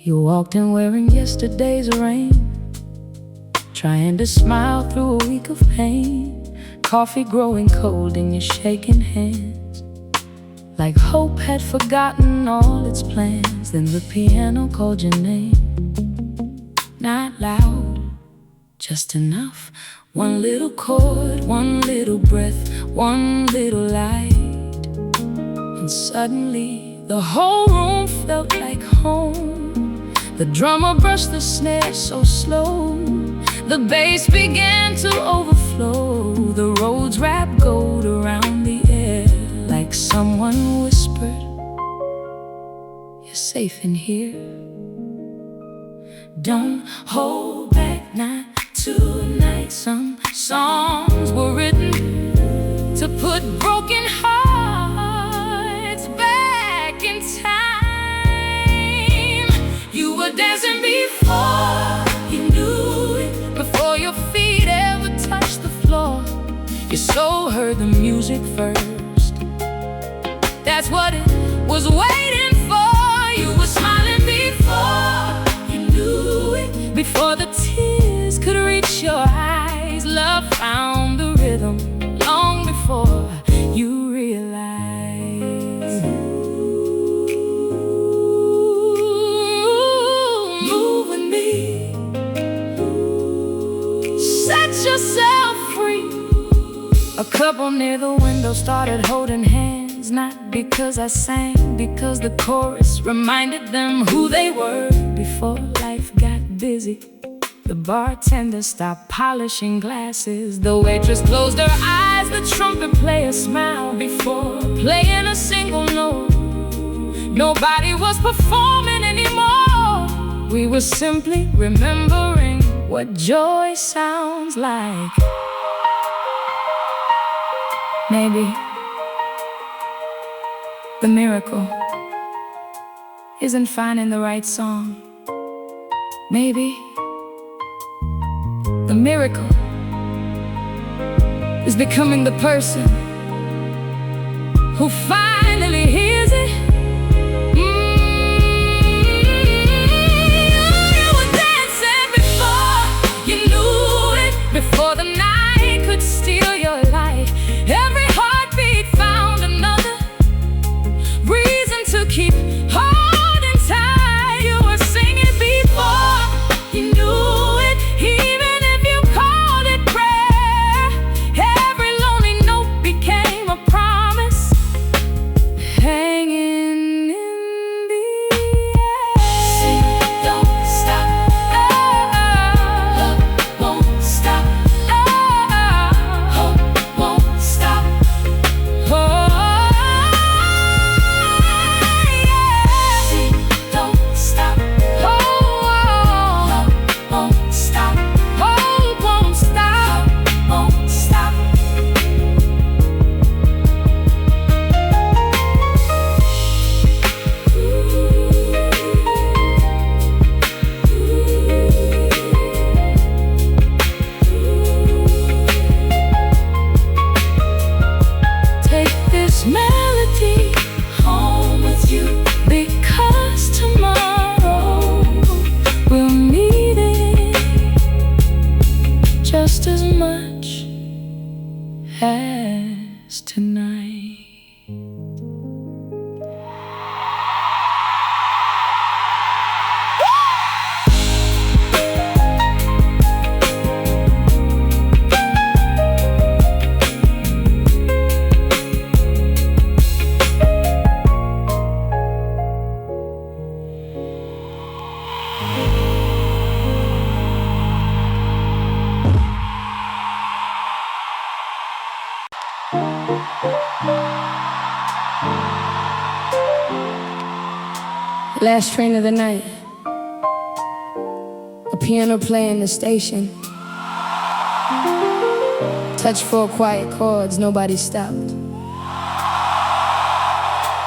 You walked in wearing yesterday's rain, trying to smile through a week of pain. Coffee growing cold in your shaking hands, like hope had forgotten all its plans. Then the piano called your name, not loud, just enough. One little chord, one little breath, one little light. And suddenly the whole room felt like home. The drummer brushed the snare so slow, the bass began to overflow. The roads wrapped gold around the air, like someone whispered, "You're safe in here. Don't hold back, not tonight." Some songs were written to put broken hearts back in time. You were dancing before you knew it, before your feet ever touched the floor. Your soul heard the music first. That's what it was waiting for. You were smiling before you knew it, before the tears could reach your eyes. Love found the rhythm long before you realized. Move with me, set yourself free. A couple near the window started holding hands, not because I sang, because the chorus reminded them who they were before life got busy. The bartender stopped polishing glasses, the waitress closed her eyes, the trumpet player smiled before playing a single note. Nobody was performing anymore. We were simply remembering what joy sounds like. Maybe the miracle isn't finding the right song. Maybe the miracle is becoming the person who finally hears it. You were dancing before you knew it, before the night could steal your life. Every heartbeat found another reason to keep holding tight. You were singing before you knew it, even if you called it prayer. Every lonely note became a promise, hanging in the air. Sing, don't stop. Love won't stop. Hope won't stop. Oh, yeah. Sing, don't stop. Oh, love won't stop. Hope won't stop. Won't stop. Take this melody home with you, because tomorrow we'll need it just as much as tonight. Last train of the night, a piano playing the station. Touch 4 quiet chords, nobody stopped.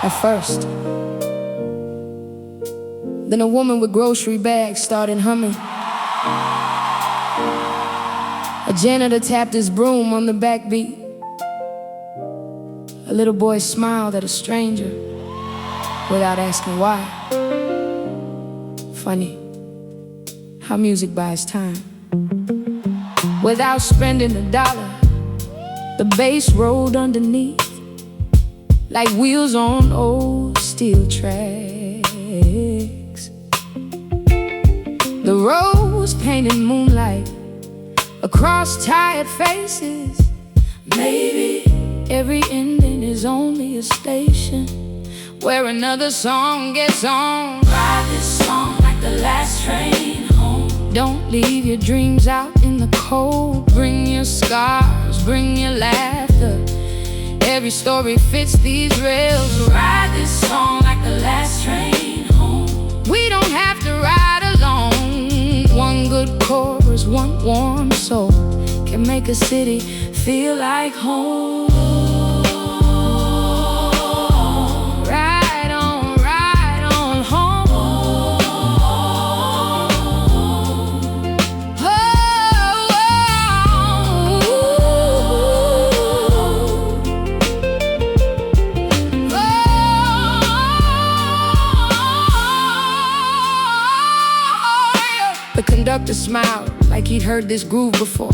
At first. Then a woman with grocery bags started humming. A janitor tapped his broom on the backbeat. A little boy smiled at a stranger without asking why. Funny how music buys time. Without spending a dollar, the bass rolled underneath like wheels on old steel tracks. The rose painted moonlight across tired faces. Maybe every ending is only a station where another song gets on. Ride this song like the last train home. Don't leave your dreams out in the cold. Bring your scars, bring your laughter. Every story fits these rails. Ride this song like the last train home. We don't have to ride alone. One good chorus, one warm soul can make a city feel like home. Ride on home. The conductor smiled like he'd heard this groove before.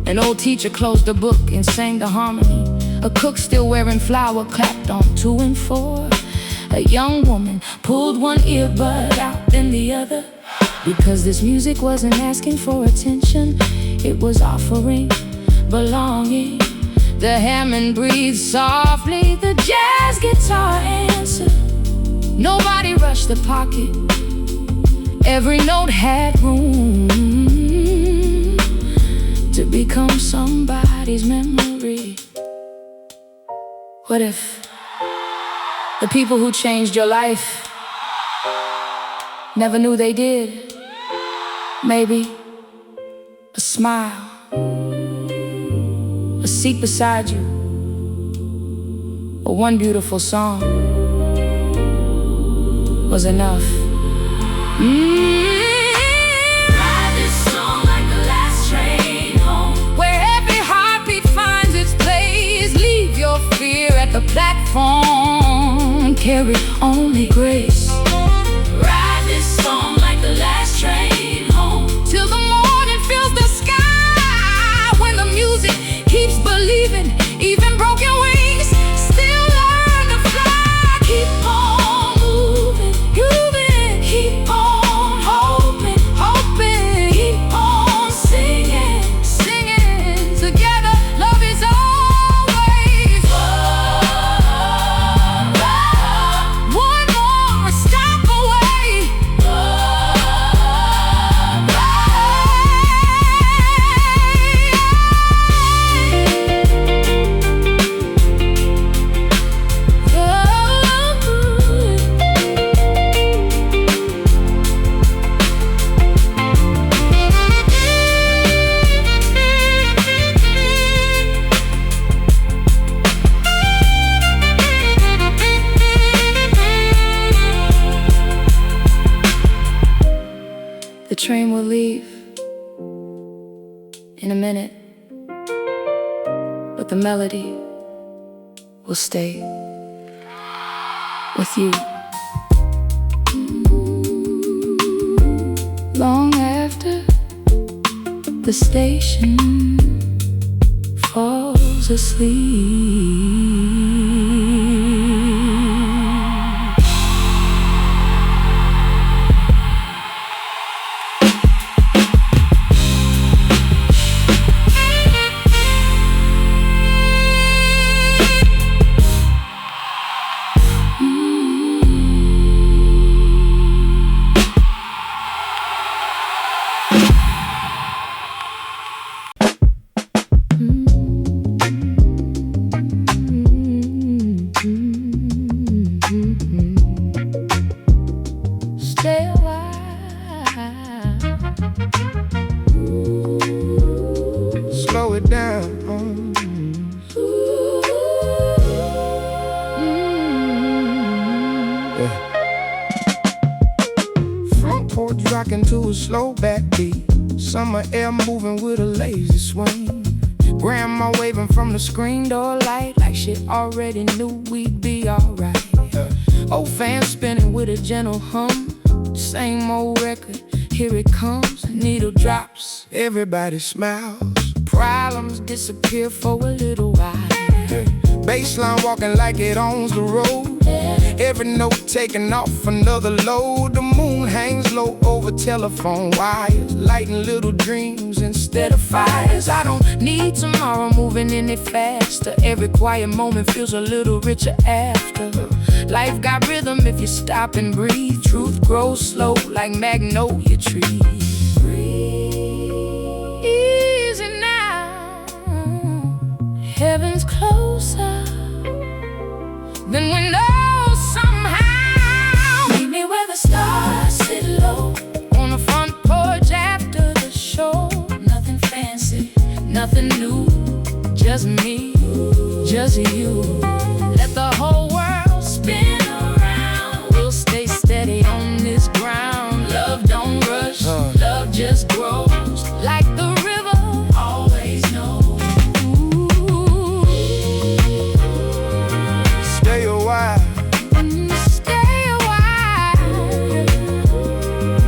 An old teacher closed the book and sang the harmony. A cook still wearing flour clapped on 2 and 4. A young woman pulled one earbud out, then the other, because this music wasn't asking for attention. It was offering belonging. The Hammond breathed softly, the jazz guitar answered. Nobody rushed the pocket. Every note had room to become somebody's memory. What if the people who changed your life never knew they did? Maybe a smile, a seat beside you, or one beautiful song was enough. Ride this song like the last train home. Where every heartbeat finds its place. Leave your fear at the platform. Carry only grace. Ride this song like the last train home. Till the morning fills the sky. When the music keeps believing, even broken wings still learn to fly. Keep on moving, grooving. Keep on hoping, hoping. Keep on singing, singing. Together, love is always one more stop away. The train will leave in a minute, but the melody will stay with you. Long after the station falls asleep. Stay a while. Slow it down. Yeah. Front porch rocking to a slow backbeat. Summer air moving with a lazy swing. Grandma waving from the screen door light like she already knew we'd be alright. Old fan spinning with a gentle hum. Same old record, here it comes. Needle drops, everybody smiles. Problems disappear for a little while. Baseline walking like it owns the road. Every note taking off another load. The moon hangs low over telephone wires, lighting little dreams instead of fires. I don't need tomorrow moving any faster. Every quiet moment feels a little richer after. Life got rhythm if you stop and breathe. Truth grows slow like magnolia trees. Breathe easy now. Heaven's closer than we know somehow. Meet me where the stars sit low, On the front porch after the show. nothing fancy, Nothing new, just me, just you. Let the whole world spin. spin around. We'll stay steady on this ground. Love don't rush, love just grows like the river. Always know. Ooh. Stay a while, stay a while.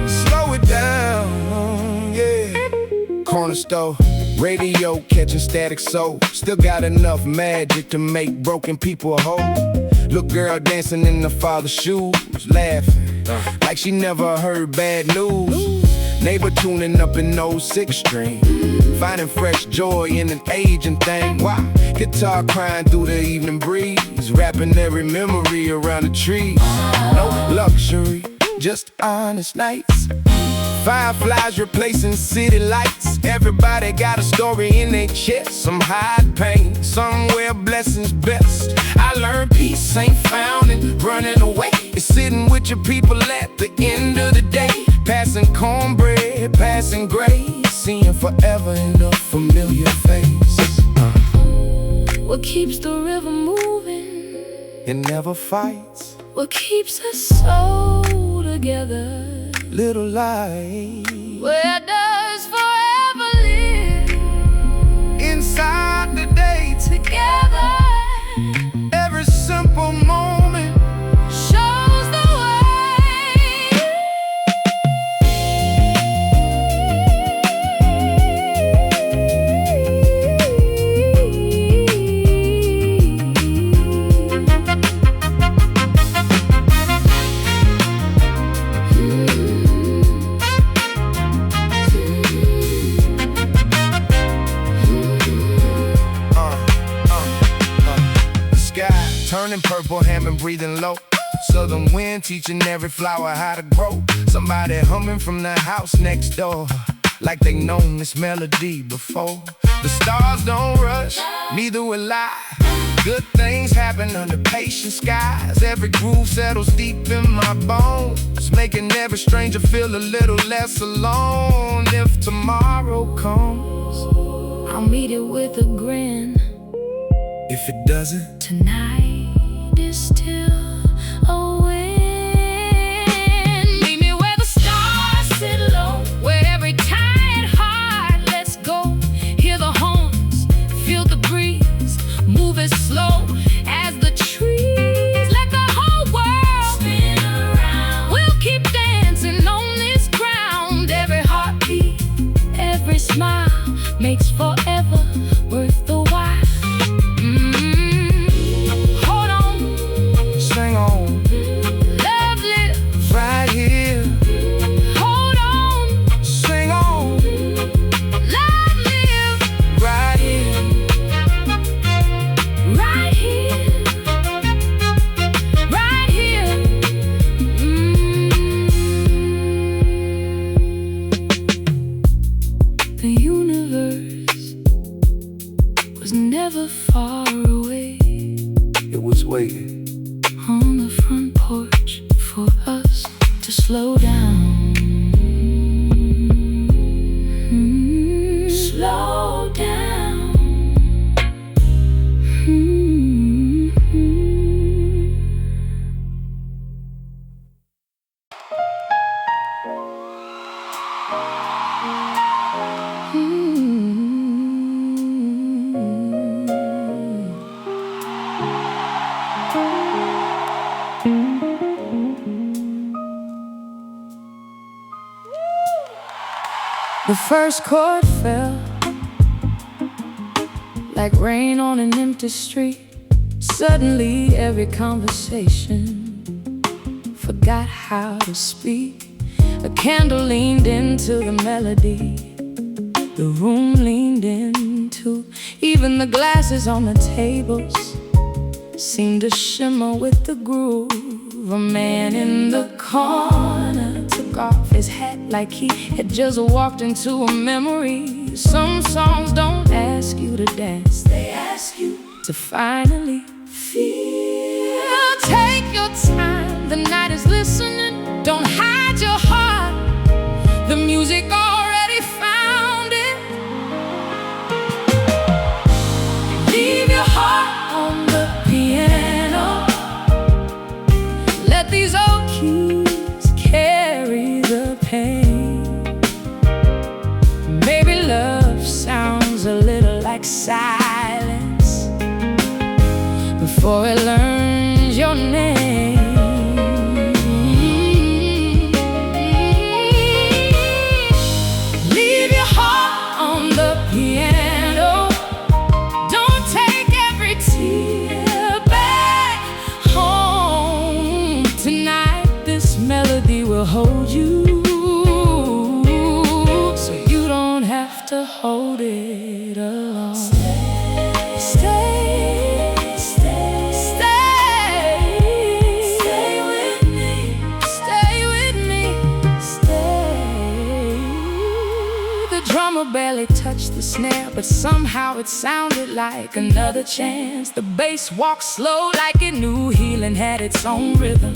Slow it down, yeah. Corner store, radio catching static soul. Still got enough magic to make broken people whole. Look, girl dancing in the father's shoes, laughing like she never heard bad news. Neighbor tuning up in 06 string, finding fresh joy in an aging thing. Wow, guitar crying through the evening breeze, wrapping every memory around the trees. No luxury, just honest nights. Fireflies replacing city lights. Everybody got a story in their chest. Some hide pain, somewhere blessings best. I learned peace ain't found in running away. It's sitting with your people at the end of the day. Passing cornbread, passing grace, seeing forever in a familiar face. What keeps the river moving? It never fights. What keeps us so together? Little light. Where does forever live? Inside the day together. Every simple moment shows the turning purple, ham and breathing low. Southern wind teaching every flower how to grow. Somebody humming from the house next door, like they known this melody before. The stars don't rush, neither will I. Good things happen under patient skies. Every groove settles deep in my bones, making every stranger feel a little less alone. If tomorrow comes, I'll meet it with a grin. If it doesn't, tonight is still a win. Meet me where the stars sit low, where every tired heart lets go. Hear the horns, feel the breeze, move it slow as the trees. Let the whole world Spin around. We'll keep dancing on this ground. Every heartbeat, every smile makes forever worth the while. Hold on, sing on. Love lives right here. Hold on, sing on. Love lives right here. Right here. Right here. The universe The first chord fell like rain on an empty street. Suddenly every conversation forgot how to speak. A candle leaned into the melody. The room leaned into. Even the glasses on the tables seemed to shimmer with the groove. A man in the corner took off his hat like he had just walked into a memory. Some songs don't ask you to dance, they ask you to finally feel. Take your time, the night is listening. Don't hide your heart, the music already found it. Leave your heart on the piano. Let these old keys carry the pain. Maybe love sounds a little like silence before it learns your name. Leave your heart on the piano. Don't take every tear back home. Tonight this melody will hold you, so you don't have to hold it alone. Stay with me. The drummer barely touched the snare, but somehow it sounded like another chance. The bass walked slow like it knew healing had its own rhythm.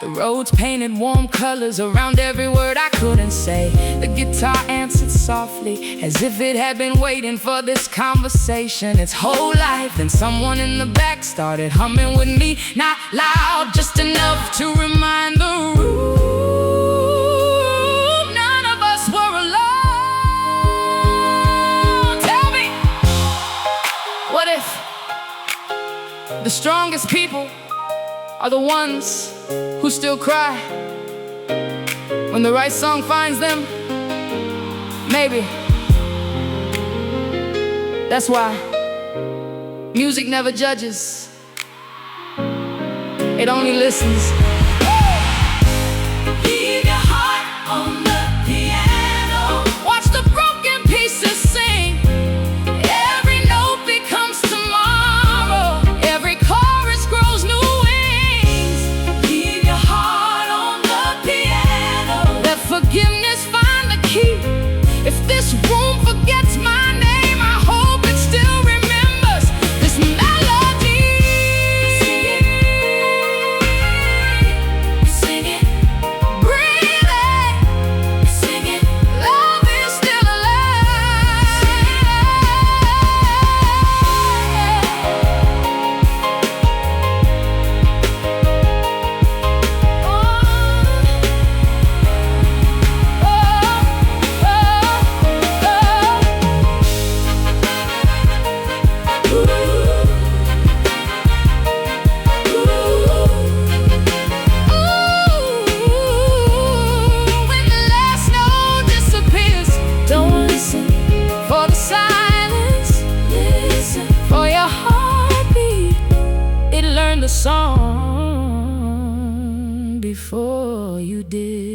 The roads painted warm colors around every word I couldn't say. The guitar answered softly, as if it had been waiting for this conversation its whole life. Then someone in the back started humming with me, not loud, just enough to remind the room none of us were alone. Tell me, what if the strongest people are the ones who still cry when the right song finds them? Maybe that's why music never judges, it only listens. Leave your heart on the piano. Watch the broken pieces sing. Every note becomes tomorrow. Every chorus grows new. Forgiveness, find the key. If this room forgets my name, I hope it still remembers this melody. Sing it, breathe it, sing it. Love is still the song before you did.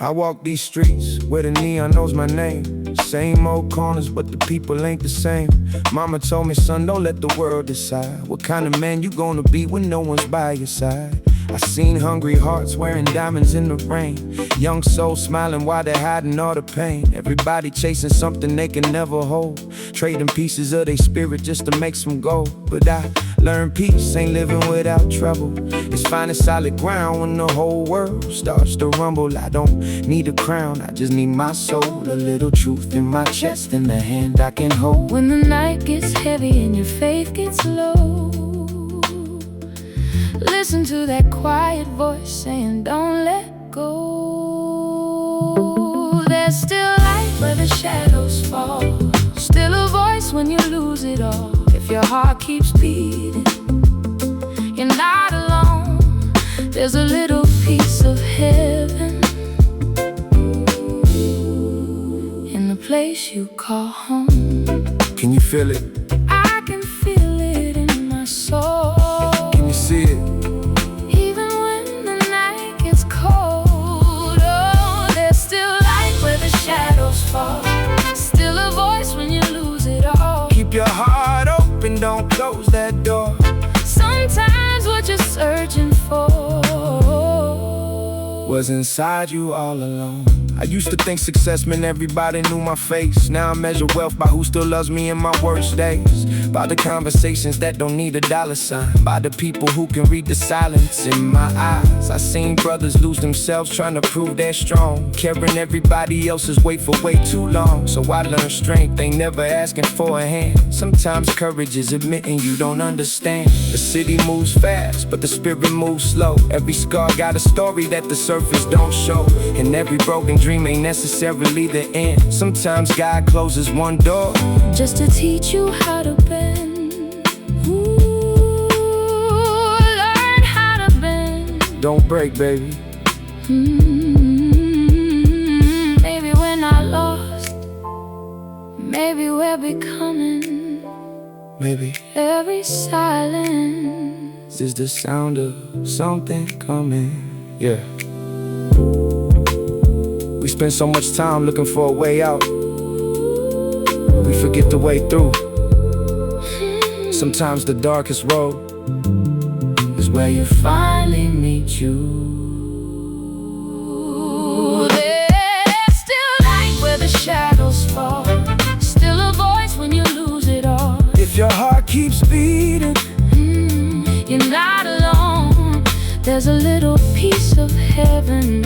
I walk these streets where the neon knows my name. Same old corners, but the people ain't the same. Mama told me, son, don't let the world decide what kind of man you gonna be when no one's by your side. I seen hungry hearts wearing diamonds in the rain, young souls smiling while they're hiding all the pain. Everybody chasing something they can never hold, trading pieces of their spirit just to make some gold. But I learned peace ain't living without trouble. It's finding solid ground when the whole world starts to rumble. I don't need a crown, I just need my soul, a little truth in my chest, and the hand I can hold. When the night gets heavy and your faith gets low, listen to that quiet voice saying, don't let go. There's still light where the shadows fall, still a voice when you lose it all. If your heart keeps beating, you're not alone. There's a little piece of heaven in the place you call home. Can you feel it? I can feel it in my soul. Can you see it? Even when the night gets cold, oh, there's still light where the shadows fall, still a voice when you lose it all. Keep your heart open, don't close that door. Sometimes what you're searching for was inside you all along. I used to think success meant everybody knew my face. Now I measure wealth by who still loves me in my worst days, by the conversations that don't need a dollar sign, by the people who can read the silence in my eyes. I seen brothers lose themselves trying to prove they're strong, carrying everybody else's weight for way too long. So I learned strength ain't never asking for a hand. Sometimes courage is admitting you don't understand. The city moves fast, but the spirit moves slow. Every scar got a story that the surface don't show, and every broken dream ain't necessarily the end. Sometimes God closes one door just to teach you how to bend. Ooh, learn how to bend. Don't break, baby. Maybe we're not lost, maybe we're becoming. Maybe every silence is the sound of something coming. Yeah. We spend so much time looking for a way out, we forget the way through. Sometimes the darkest road is where you finally meet you. There's still light where the shadows fall, still a voice when you lose it all. If your heart keeps beating, you're not alone. There's a little piece of heaven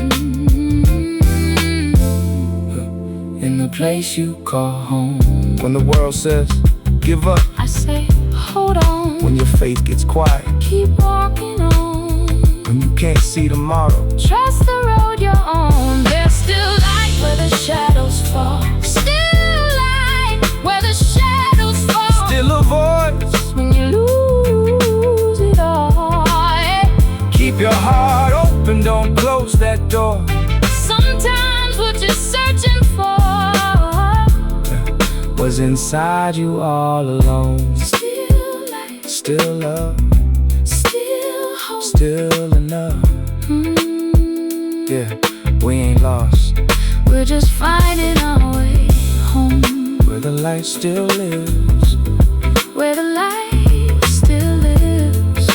in the place you call home. when the world says, give up, I say, hold on. when your faith gets quiet, Keep walking on. when you can't see tomorrow, Trust the road you're on. There's still light where the shadows fall, still light where the shadows fall. still a voice. When you lose it all, yeah. Keep your heart open, don't close that door. Sometimes what you're searching for Was inside you all along. still light, Still love, still hope. still enough. Yeah, we ain't lost. We're just finding our way home, Where the light still lives. where the light still lives.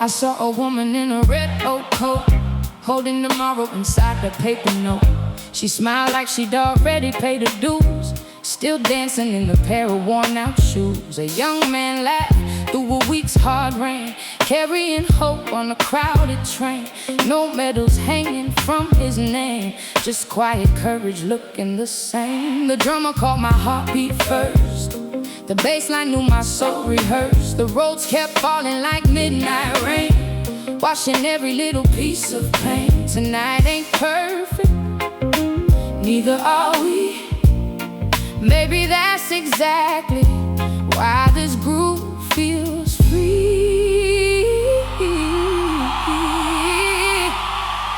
I saw a woman in a red old coat, holding tomorrow inside the paper note. She smiled like she'd already paid her dues, still dancing in a pair of worn out shoes. A young man laughed through a week's hard rain, carrying hope on a crowded train. No medals hanging from his name, just quiet courage looking the same. The drummer called my heartbeat first, The bass line knew my soul rehearsed. The roads kept falling like midnight rain, washing every little piece of pain. Tonight ain't perfect, neither are we. Maybe that's exactly why this groove feels free.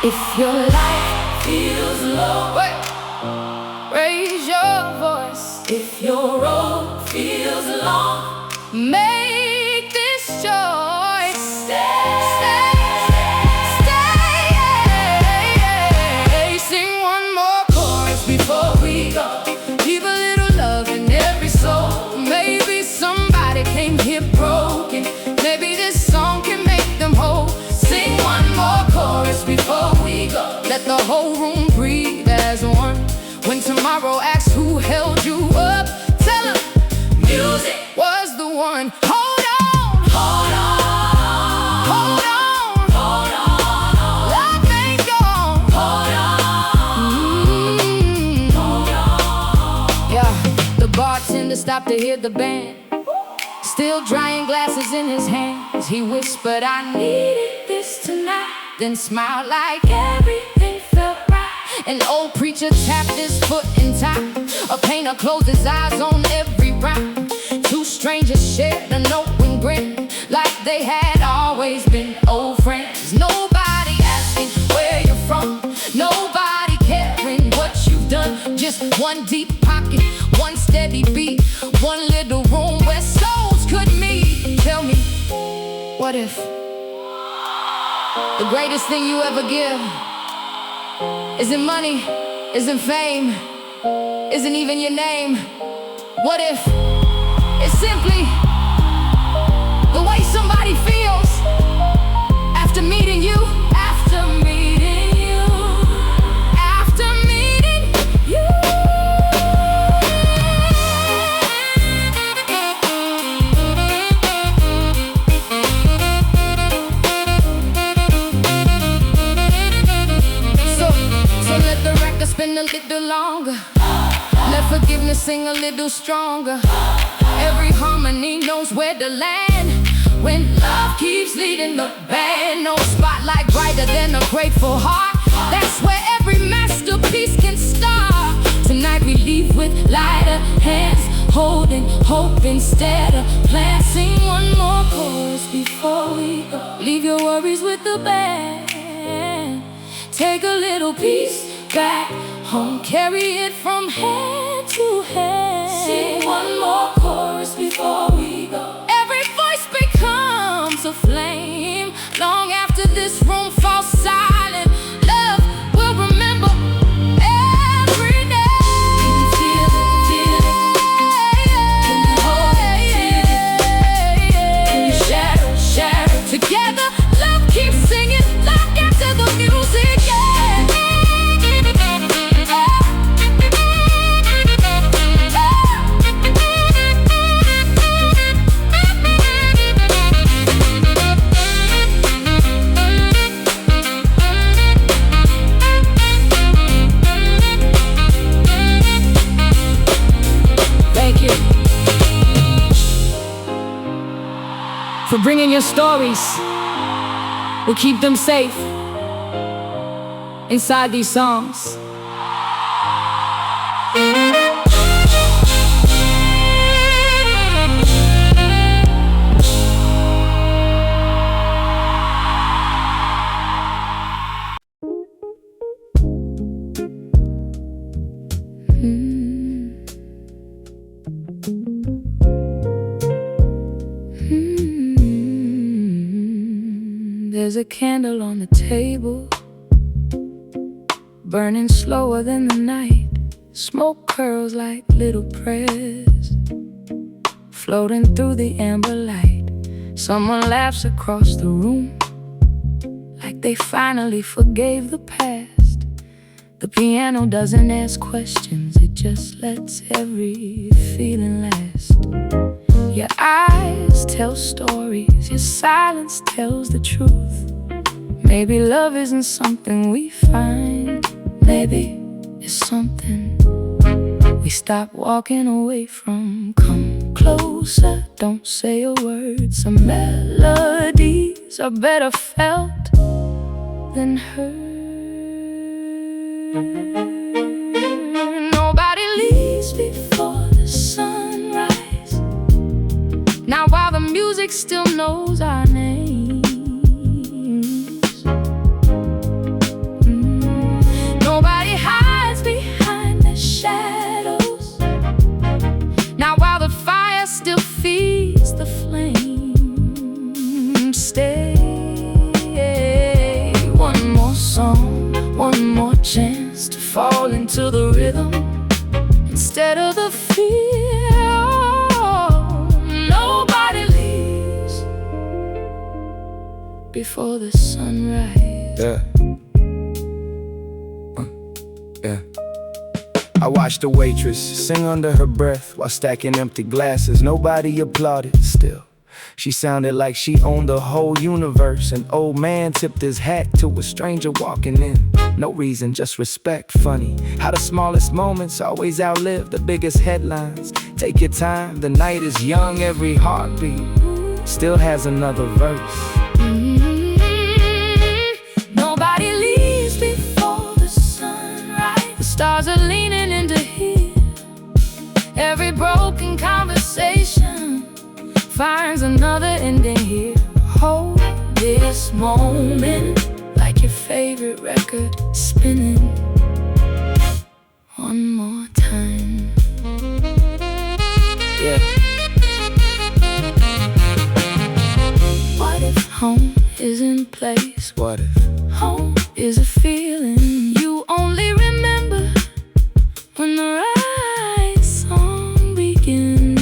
If your life feels low, raise your voice. If your road feels long, make this choice. stay. Sing one more chorus before we go. Keep a little love in every soul. Maybe somebody came here broken. Maybe this song can make them whole. Sing one more chorus before we go. Let the whole room breathe as one. When tomorrow asks who held you up, tell them Music was the one. Hold on, hold on, hold on, hold on, love ain't gone. hold on, hold on. Yeah, the bartender stopped to hear the band, still drying glasses in his hands. He whispered, I needed this tonight, then smiled like everything felt right. An old preacher tapped his foot in time. A painter closed his eyes on every rhyme. Two strangers shared an open grin, like they had always been old friends. Nobody asking where you're from, nobody caring what you've done. Just one deep pocket, one steady beat, one little room where souls could meet. Tell me, what if the greatest thing you ever give isn't money, isn't fame, isn't even your name? What if it's simply the way somebody feels after meeting you? After meeting you, after meeting you. So let the record spin a little longer. Let forgiveness sing a little stronger. Every harmony knows where to land when love keeps leading the band. No spotlight brighter than a grateful heart. That's where every masterpiece can start. Tonight we leave with lighter hands, holding hope instead of plans. Sing one more chorus before we go. Leave your worries with the band. Take a little piece back home, carry it from hand to hand. Sing one more chorus before we go. Every voice becomes a flame. Long after this room falls silent, love will remember every day. Feel it, can you hold it, can you share it? Together, love keeps singing long after the music ends. Thank you for bringing your stories. We'll keep them safe inside these songs. There's a candle on the table, burning slower than the night. Smoke curls like little prayers, floating through the amber light. Someone laughs across the room, like they finally forgave the past. The piano doesn't ask questions, it just lets every feeling last. Your eyes tell stories, your silence tells the truth. Maybe love isn't something we find, maybe it's something we stop walking away from. Come closer, don't say a word. Some melodies are better felt than heard. Nobody leaves before the sunrise. Now while the music still knows our names. Nobody hides behind the shadows. Now while the fire still feeds the flame. Stay. One more song, one more chance to fall into the rhythm instead of the fear. Oh, nobody leaves before the sunrise. Yeah. Yeah. I watched the waitress sing under her breath while stacking empty glasses. Nobody applauded still. She sounded like she owned the whole universe. An old man tipped his hat to a stranger walking in. No reason, just respect. Funny how the smallest moments always outlive the biggest headlines. Take your time, the night is young. Every heartbeat still has another verse. Nobody leaves before the sunrise. The stars are leaning into here. Every broken conversation finds another ending here. Hold this moment like your favorite record spinning one more time. Yeah. What if home isn't place? What if Home is a feeling you only remember when the right song begins.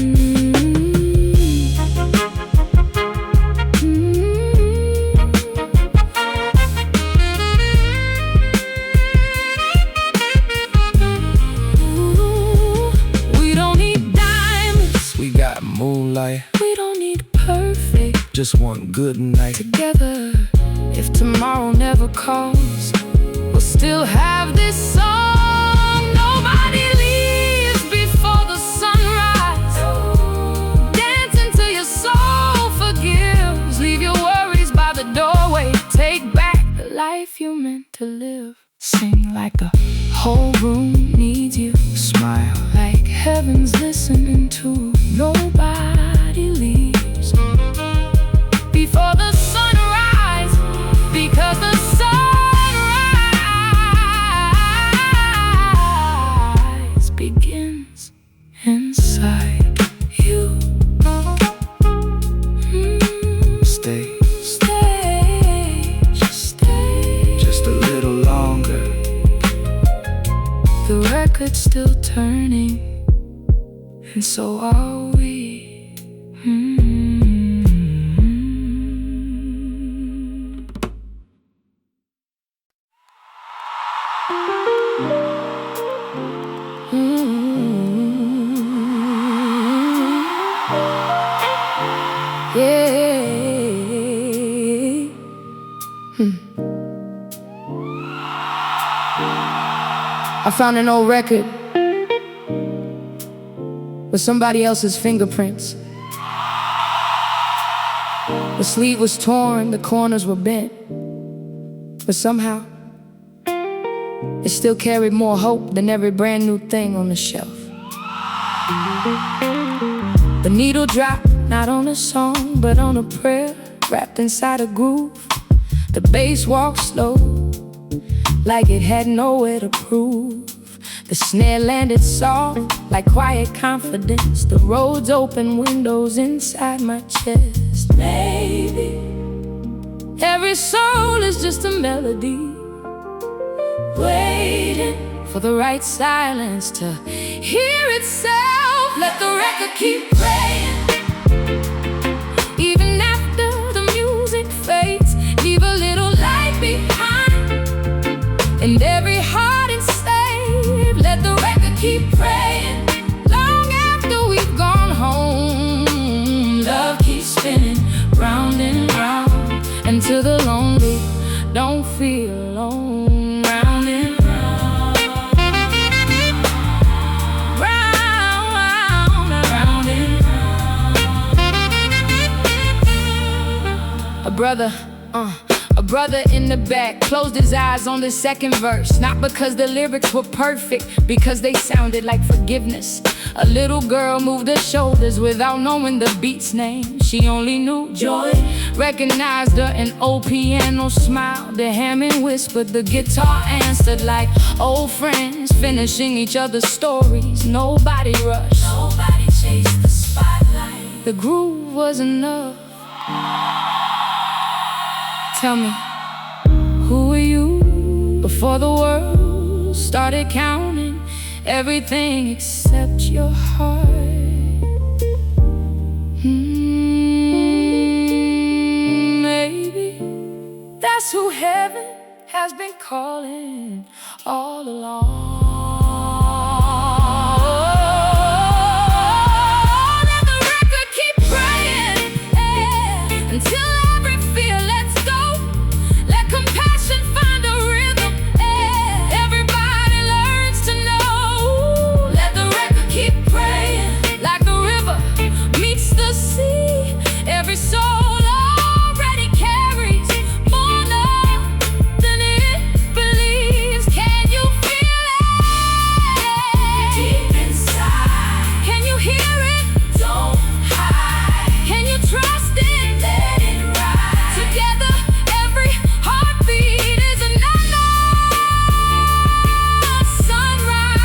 moonlight? We don't need perfect, just one good night together. If tomorrow never comes, we'll still have this song. Nobody leaves before the sunrise. Dance until your soul forgives. Leave your worries by the doorway. Take back the life you meant to live. Sing like the whole room needs you. Smile like heaven's listening to. Nobody leaves before the sunrise, because the sunrise begins inside you. Stay, just stay, just a little longer. The record's still turning, and so are we. I found an old record with somebody else's fingerprints. The sleeve was torn, the corners were bent, but somehow it still carried more hope than every brand new thing on the shelf. The needle dropped, not on a song, but on a prayer wrapped inside a groove. The bass walked slow, like it had nowhere to prove. The snare landed soft, like quiet confidence. The roads open windows inside my chest. Maybe every soul is just a melody, waiting for the right silence to hear itself. Let the record keep playing, even after the music fades. Leave a little light behind in every heart enslaved. Let the record keep praying long after we've gone home. Love keeps spinning round and round until the lonely don't feel alone. Round and round, round, round and round. A brother in the back closed his eyes on the second verse. Not because the lyrics were perfect, because they sounded like forgiveness. A little girl moved her shoulders without knowing the beat's name. She only knew joy. Recognized her, an old piano smiled. The Hammond whispered, the guitar answered like old friends, finishing each other's stories. Nobody rushed, Nobody chased the spotlight. the groove was enough. Tell me, who were you before the world started counting everything except your heart? Maybe that's who heaven has been calling all along. Let the record keep playing, until every fear lets go. Let compassion find a rhythm, everybody learns to know. Let the record keep praying, like the river meets the sea. Every soul already carries more love than it believes. Can you feel it? Deep inside, Can you hear it? don't hide. Can you trust it? Let it ride. Together, every heartbeat is an sunrise.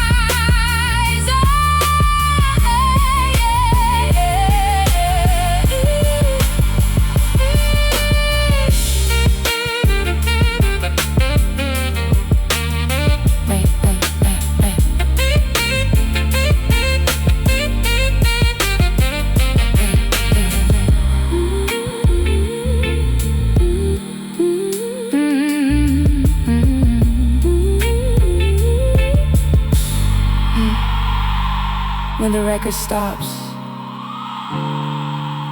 When the record stops,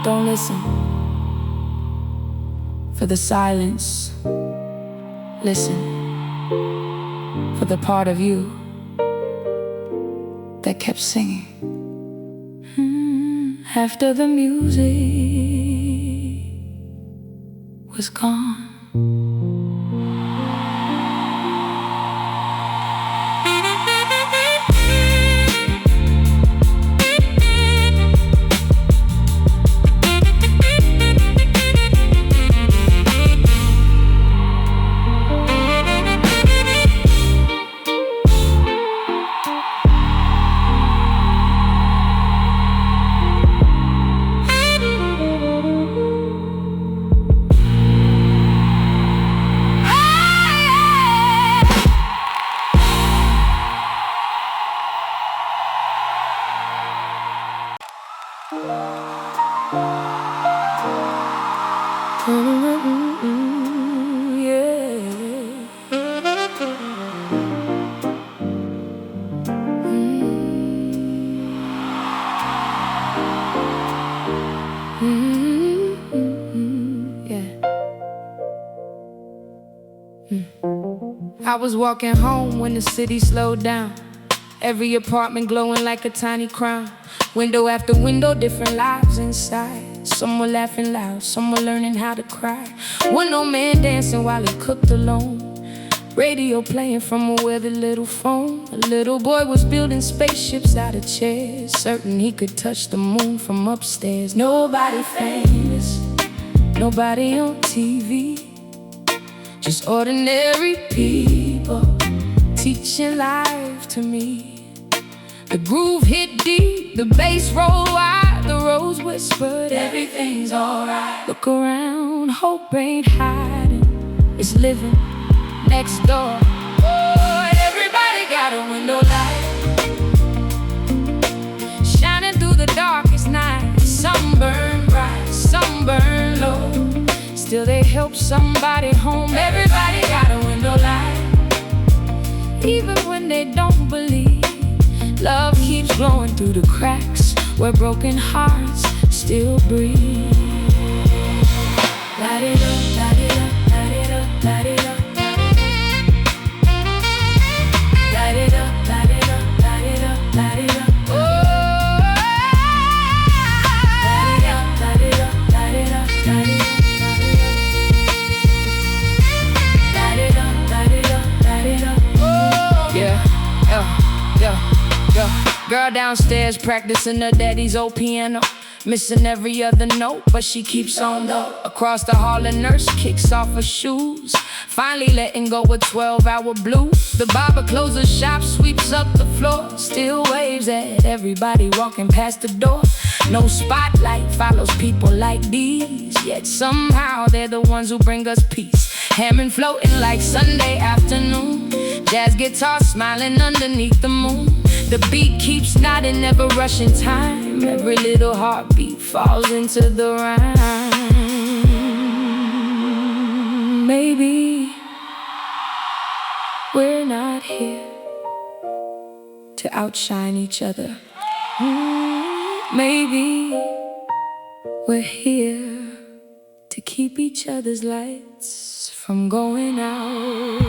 don't listen for the silence. Listen for the part of you that kept singing. After the music was gone. I was walking home when the city slowed down. Every apartment glowing like a tiny crown. Window after window, different lives inside. Some were laughing loud, some were learning how to cry. One old man dancing while he cooked alone. Radio playing from a weathered little phone. A little boy was building spaceships out of chairs, certain he could touch the moon from upstairs. Nobody famous, nobody on TV, just ordinary people teaching life to me. The groove hit deep, the bass rolled wide, the rose whispered, everything's alright. Look around, hope ain't hiding, it's living next door. Oh, everybody got a window light shining through the darkest night. Some burn bright, some burn low, still they help somebody home. Everybody got a window light, even when they don't believe. Love keeps glowing through the cracks where broken hearts still breathe. Light it up, light it up, light it up, light it up. Light it up, light it up, light it up, light it up. Oh, light it up, light it up, light it up, light it up, light it up. girl downstairs practicing her daddy's old piano, missing every other note, but she keeps on though. Across the hall, a nurse kicks off her shoes, finally letting go a 12-hour blues. The barber closes shop, sweeps up the floor, still waves at everybody walking past the door. No spotlight follows people like these, yet somehow they're the ones who bring us peace. Hammond floating like Sunday afternoon, jazz guitar smiling underneath the moon. The beat keeps nodding, never rushing time. Every little heartbeat falls into the rhyme. Maybe we're not here to outshine each other. Maybe we're here to keep each other's lights from going out.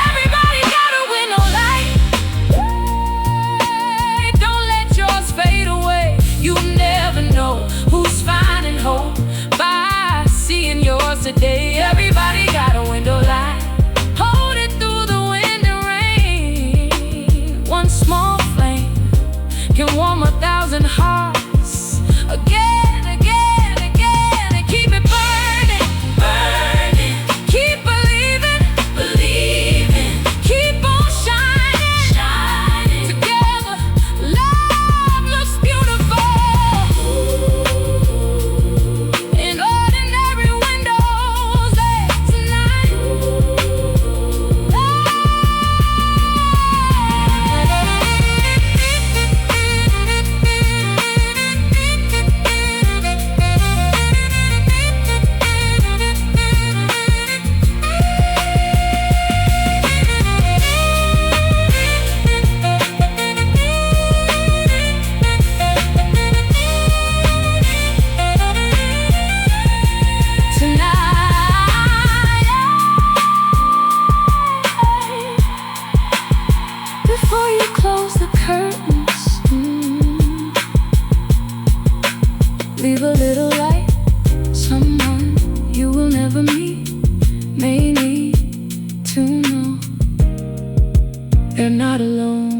Everybody got a window light. Don't let yours fade away. You never know who's finding hope by seeing yours today. Everybody got a window light. Hold it through the wind and rain. One small flame can warm 1,000 hearts again, again, again, and keep it burning, burning. Keep believing, believing. Keep on shining, shining. Together, love looks beautiful in ordinary windows. There's a night. Before you close the curtains, leave a little light. Someone you will never meet may need to know they're not alone.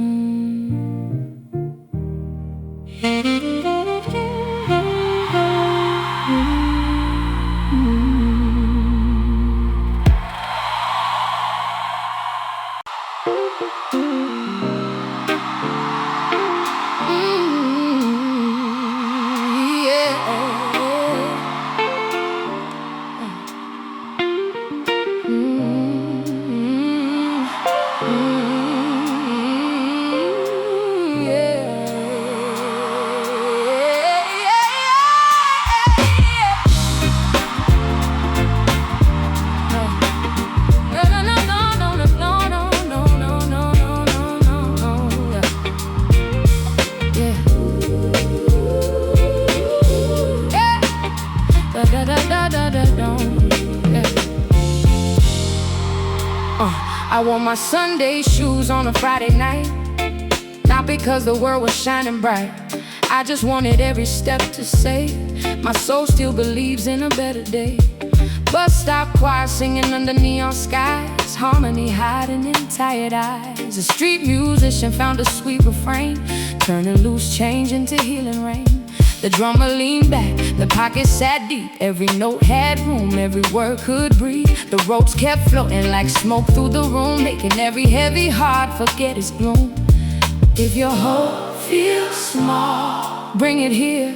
I wore my Sunday shoes on a Friday night, not because the world was shining bright. I just wanted every step to say my soul still believes in a better day. Bus stop choir singing under neon skies, harmony hiding in tired eyes. A street musician found a sweet refrain, turning loose change into healing rain. The drummer leaned back, the pockets sat deep. Every note had room, every word could breathe. The ropes kept floating like smoke through the room, making every heavy heart forget its gloom. If your hope feels small, bring it here.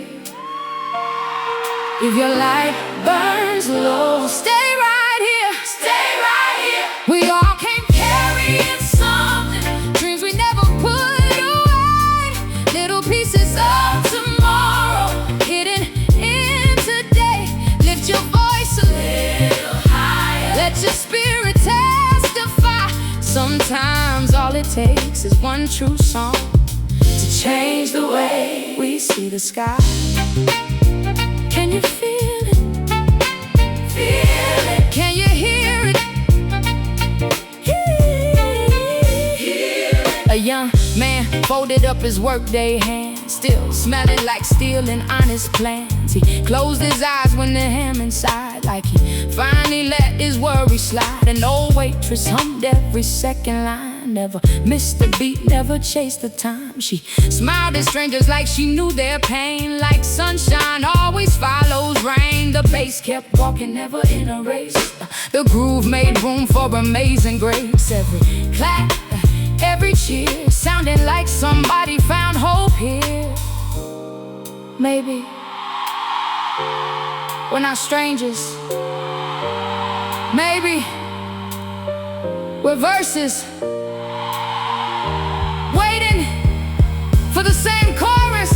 If your light burns low, stay right here. Stay right here. We all came carrying something, dreams we never put away. Little pieces of tomorrow hidden in today. Lift your voice a little higher, let your spirit testify. Sometimes all it takes is one true song to change the way we see the sky. Can you feel it? Feel it. Can you hear it? Hear it. A young man folded up his workday hands, still smelling like steel and honest plans. He closed his eyes when the Hammond sighed, like he finally let his worries slide. An old waitress hummed every second line. never missed the beat, never chased the time. She smiled at strangers like she knew their pain. Like sunshine always follows rain. The bass kept walking, never in a race. The groove made room for amazing grace. Every clap, every cheer, sounding like somebody found hope here. Maybe we're not strangers. Maybe we're verses, waiting for the same chorus.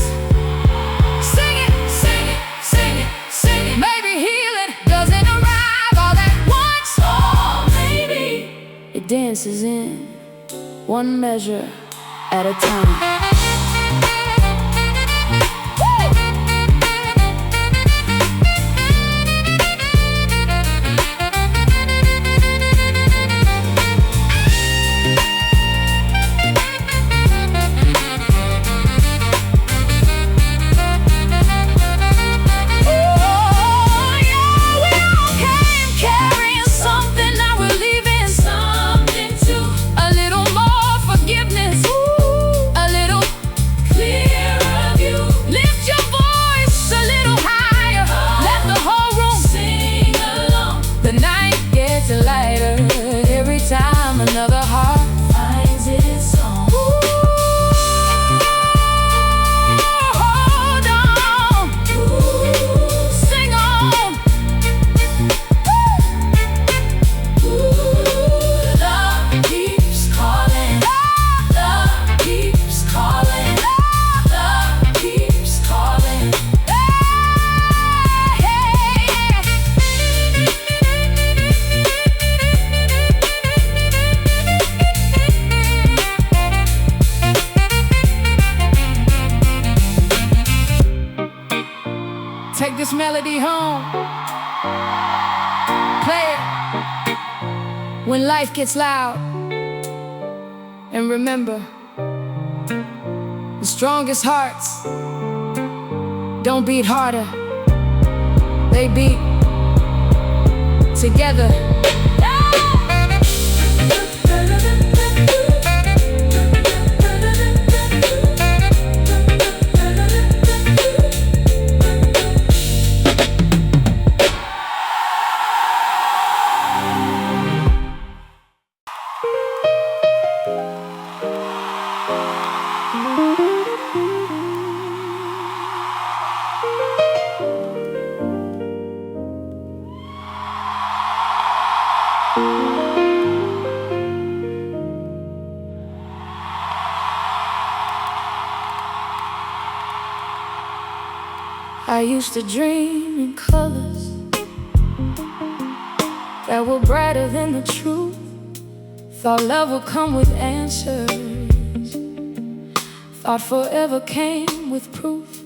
Sing it, sing it, sing it, sing it. Maybe healing doesn't arrive all at once. Oh, maybe it dances in one measure at a time. Another heart finds its song. Ooh, hold on. Ooh, sing on. Ooh, love keeps calling. Love keeps calling. Love keeps calling. Take this melody home. Play it when life gets loud. And remember, the strongest hearts don't beat harder, they beat together. I used to dream in colors that were brighter than the truth. Thought love would come with answers. Thought forever came with proof.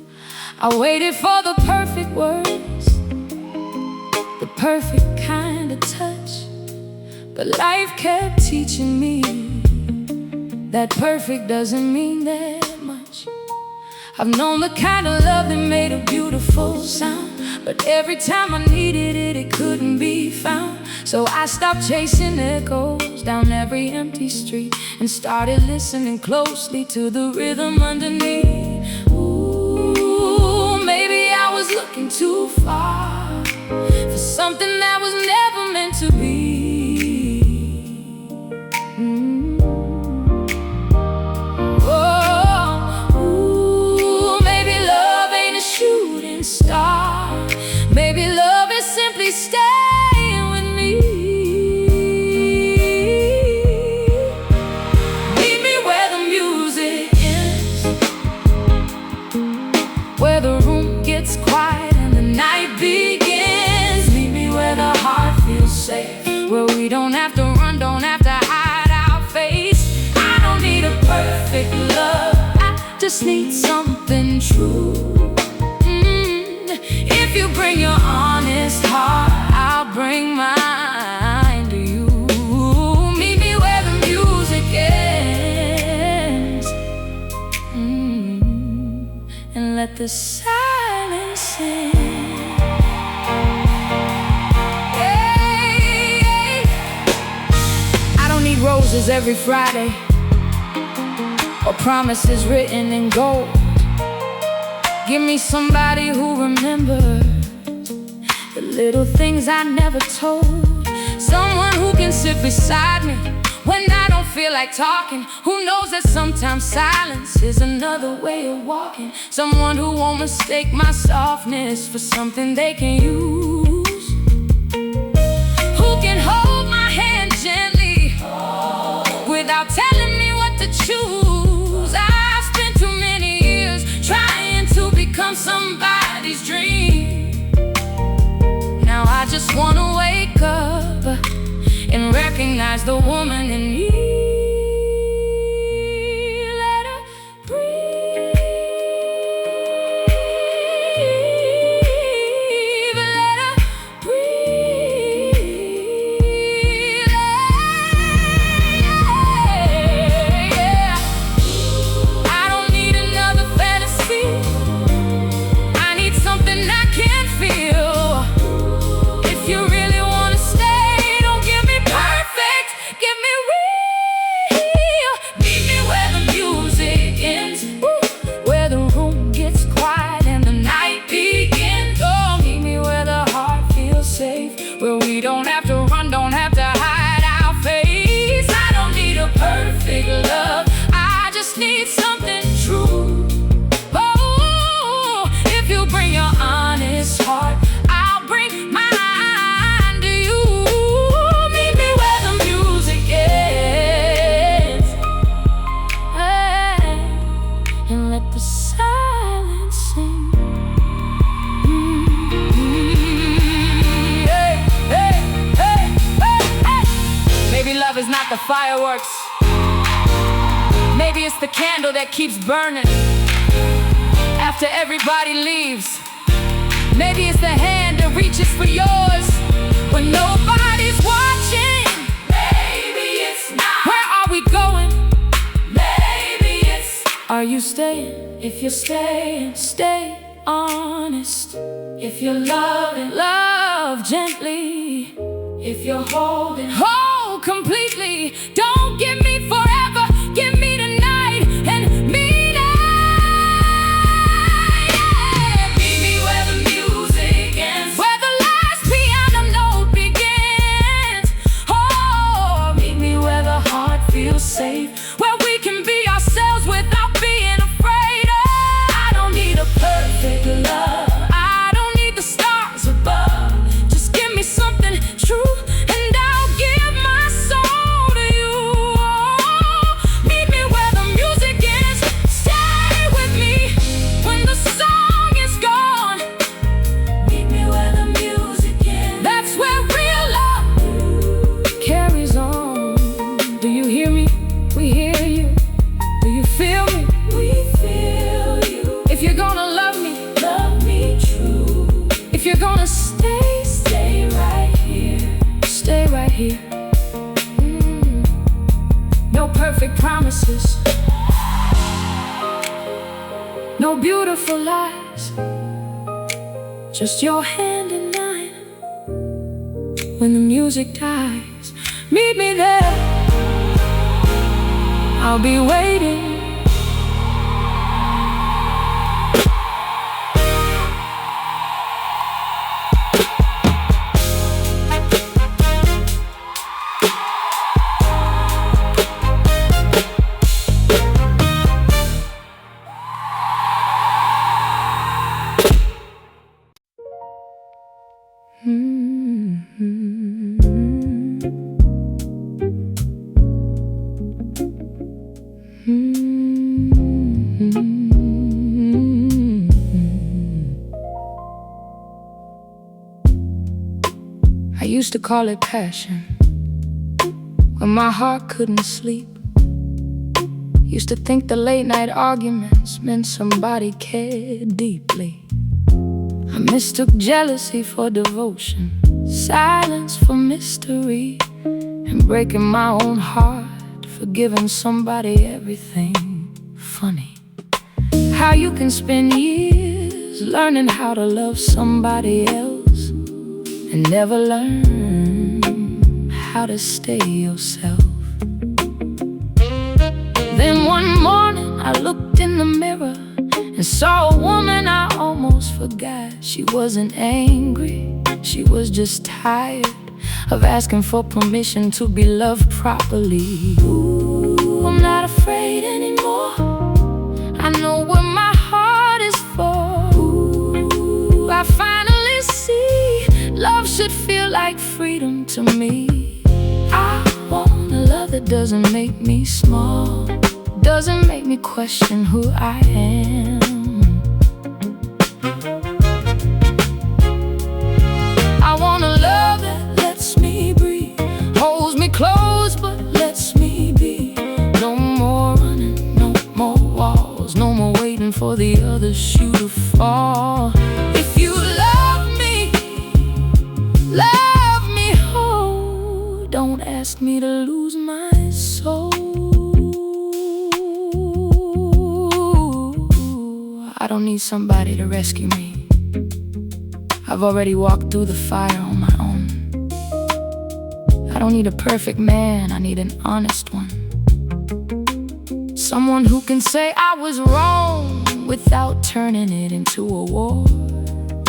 I waited for the perfect words, the perfect kind of touch. But life kept teaching me that perfect doesn't mean that much. I've known the kind of love that made a beautiful sound, but every time I needed it, it couldn't be found. So I stopped chasing echoes down every empty street and started listening closely to the rhythm underneath. Ooh, maybe I was looking too far for something that was never meant to be. Star. Maybe love is simply staying with me. Meet me where the music ends, where the room gets quiet and the night begins. Meet me where the heart feels safe, where we don't have to run, don't have to hide our face. I don't need a perfect love, I just need something true. If you bring your honest heart, I'll bring mine to you. Meet me where the music ends, and let the silence sing. Hey, I don't need roses roses every Friday, or promises written in gold. Give me somebody who remembers the little things I never told. Someone who can sit beside me when I don't feel like talking, who knows that sometimes silence is another way of walking. Someone who won't mistake my softness for something they can use, who can hold my hand gently without telling me what to choose. I've spent too many years trying to become somebody's dream. Now I just wanna wake up and recognize the woman in me. Let her breathe. Let her breathe. Yeah. I don't need another fantasy. I need something I can feel. If you really wanna stay, don't give me perfect, give me real. Meet me where the music ends, where the room gets quiet and the night begins. Oh, meet me where the heart feels safe, where we don't have to run, don't have to hide our face. I don't need a perfect love, I just need something true. Oh, if you bring your honest heart, I'll bring mine to you. Meet me where the music ends, and let the silence sing. Hey, hey, hey, hey, hey. Maybe love is not the fireworks, maybe it's the candle that keeps burning after everybody leaves. Maybe it's the hand that reaches for yours when nobody's watching. Maybe it's not. Where are we going? Maybe it's. Are you staying? If you're staying, stay honest. If you're loving, love gently. If you're holding, hold completely. Don't give me forever, give me tonight and me now. Yeah. Meet me where the music ends, Where the last piano note begins. Oh, meet me where the heart feels safe, where we can be ourselves without being afraid. Oh, I don't need a perfect love, I don't need the stars above. Just give me something true and I'll give my soul to you. Oh, meet me where the music ends, stay with me when the song is gone. meet me where the music ends. That's where real love carries on. Do you hear me? We hear you. Do you feel me? We feel you, If you're gonna love me true. if you're gonna stay, Stay right here. stay right here. No perfect promises, no beautiful lies, just your hand in mine. When the music dies, meet me there, I'll be waiting. I used to call it passion when my heart couldn't sleep. Used to think the late night arguments meant somebody cared deeply. I mistook jealousy for devotion, silence for mystery, and breaking my own heart for giving somebody everything. Funny how you can spend years learning how to love somebody else and never learn how to stay yourself. Then one morning I looked in the mirror and saw a woman I almost forgot. She wasn't angry, she was just tired of asking for permission to be loved properly. Ooh, I'm not afraid anymore. I know what my heart is for. Ooh, I finally see love should feel like freedom to me. I want a love that doesn't make me small, doesn't make me question who I am. I want a love that lets me breathe, holds me close but lets me be. No more running, no more walls, no more waiting for the other shoe to fall. If you love me whole. Don't ask me to lose my soul. I don't need somebody to rescue me. I've already walked through the fire on my own. I don't need a perfect man, I need an honest one. Someone who can say I was wrong without turning it into a war.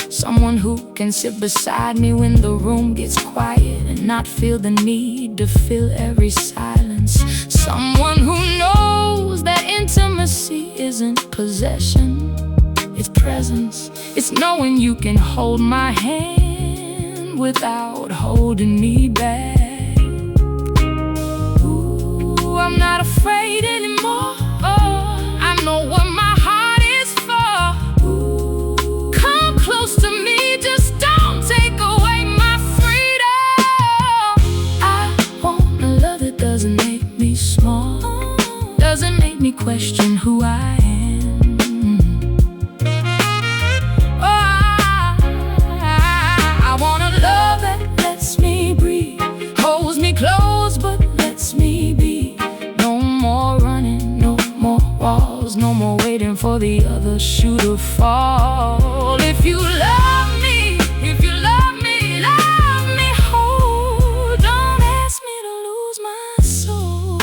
Someone who can sit beside me when the room gets quiet and not feel the need to fill every silence. Someone who knows that intimacy isn't possession, it's presence. It's knowing you can hold my hand without holding me back. Ooh, I'm not afraid anymore. Oh, I know what my heart is for. Ooh, come close to me, just don't take away my freedom. I want a love that doesn't make me small, doesn't make me question who I am. Close but lets me be. No more running, no more walls, no more waiting for the other shoe to fall. If you love me whole. Don't ask me to lose my soul.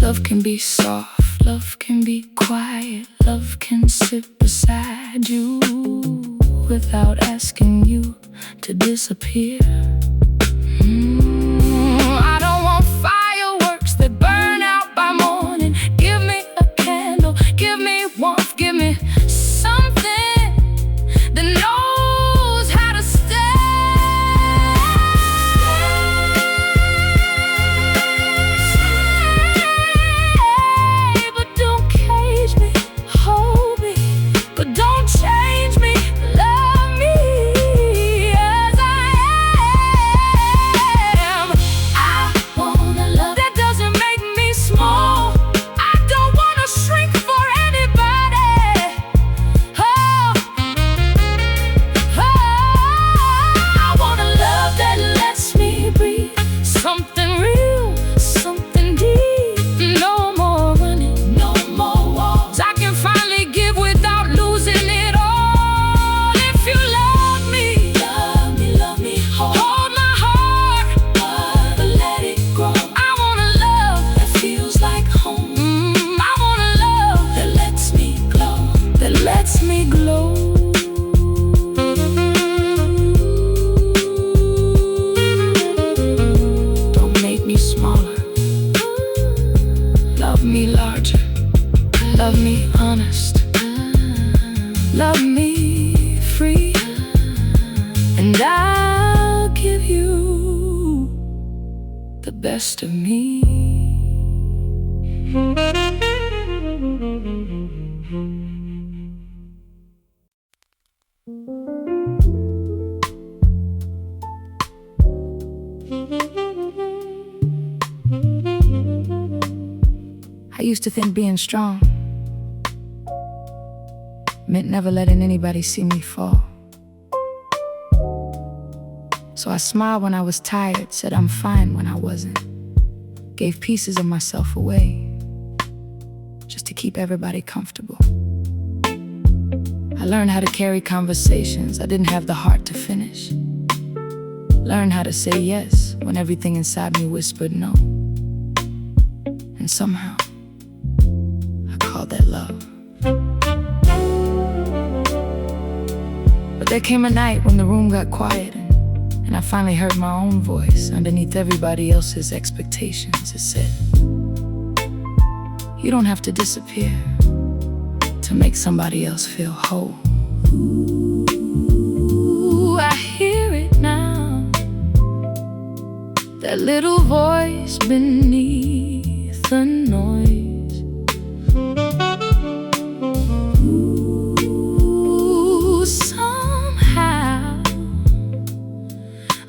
Love can be soft, love can be quiet, love can sit beside you without asking you to disappear. I don't want fireworks that burn out by morning. Give me a candle, give me warmth, give me something that knows how to stay. But don't cage me, hold me, but don't change me. Love me honest, love me free, and I'll give you the best of me. I used to think being strong meant never letting anybody see me fall. So I smiled when I was tired, said I'm fine when I wasn't. Gave pieces of myself away just to keep everybody comfortable. I learned how to carry conversations I didn't have the heart to finish. Learned how to say yes when everything inside me whispered no. And somehow, I called that love. But there came a night when the room got quiet and I finally heard my own voice underneath everybody else's expectations. It said, you don't have to disappear to make somebody else feel whole. Ooh, I hear it now, that little voice beneath the noise. Ooh, somehow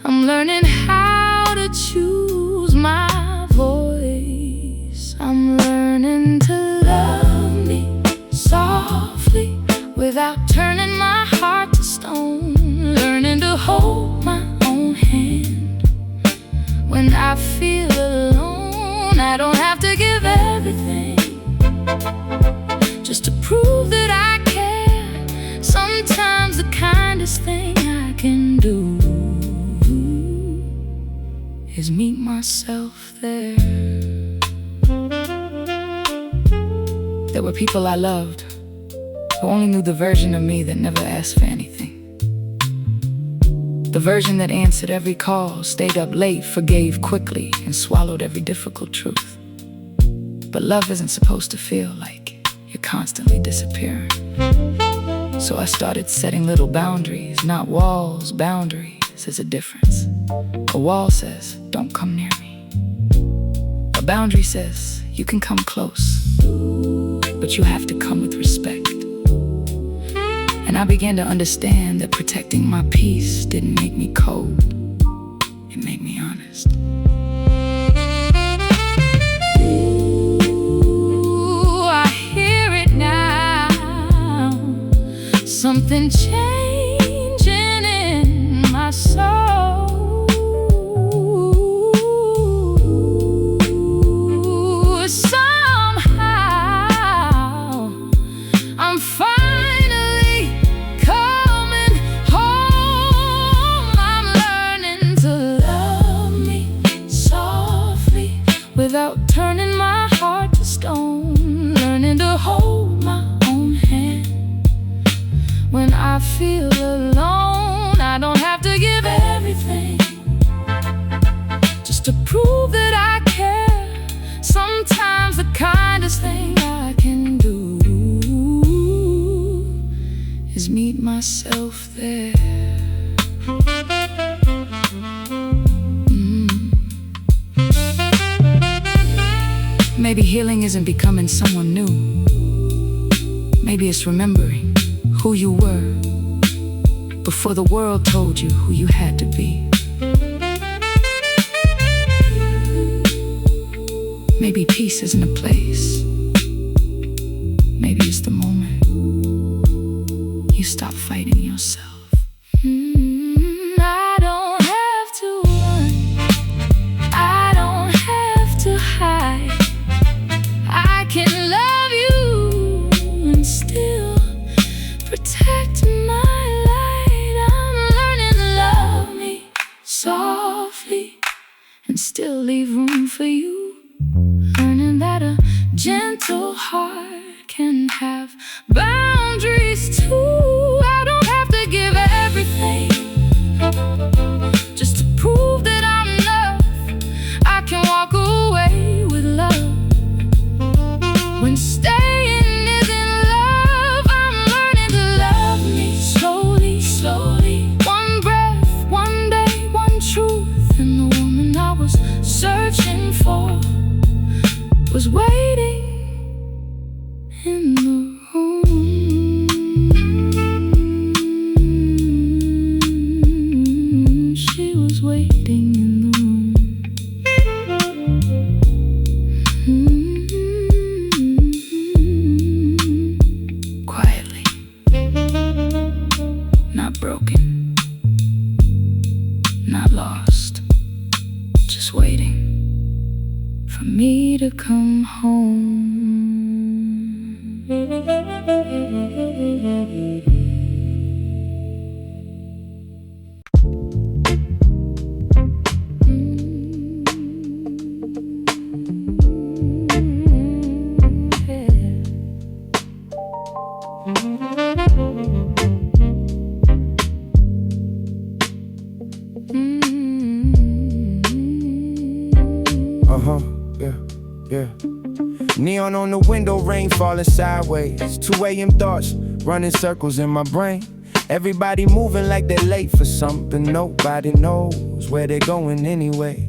I'm learning how to choose my voice. I'm learning to love me softly without turning my heart to stone. Learning to hold my own hand when I feel alone. I don't have to give everything just to prove that I care. Sometimes the kindest thing I can do is meet myself there. There were people I loved who only knew the version of me that never asked for anything. The version that answered every call, stayed up late, forgave quickly, and swallowed every difficult truth. But love isn't supposed to feel like you're constantly disappearing. So I started setting little boundaries, not walls. Boundaries is a difference. A wall says, don't come near me. A boundary says, you can come close, but you have to come with respect. And I began to understand that protecting my peace didn't make me cold, it made me honest. Ooh, I hear it now, something changing in my soul. Somehow I'm finally coming home. I'm learning to love me softly without turning my heart to stone. Learning to hold my own hand when I feel alone. I don't have to give everything just to prove that I care. Sometimes the kindest thing I can do is meet myself there. Maybe healing isn't becoming someone new. Maybe it's remembering who you were before the world told you who you had to be. Maybe peace isn't a place. Maybe it's the moment you stop fighting yourself. I don't have to run, I don't have to hide. I can love you and still protect my light. I'm learning to love me softly and still leave room for you. Learning that a gentle heart can have boundaries too. I don't have to give everything just to prove that I'm enough. I can walk away with love when staying isn't love. I'm learning to love me slowly, slowly. One breath, one day, one truth. And the woman I was searching for was waiting in the room. She was waiting in the room. Quietly, not broken, not lost, just waiting for me to come home. yeah, yeah. Neon on the window, rain falling sideways. 2 a.m. thoughts running circles in my brain. Everybody moving like they're late for something. Nobody knows where they're going anyway.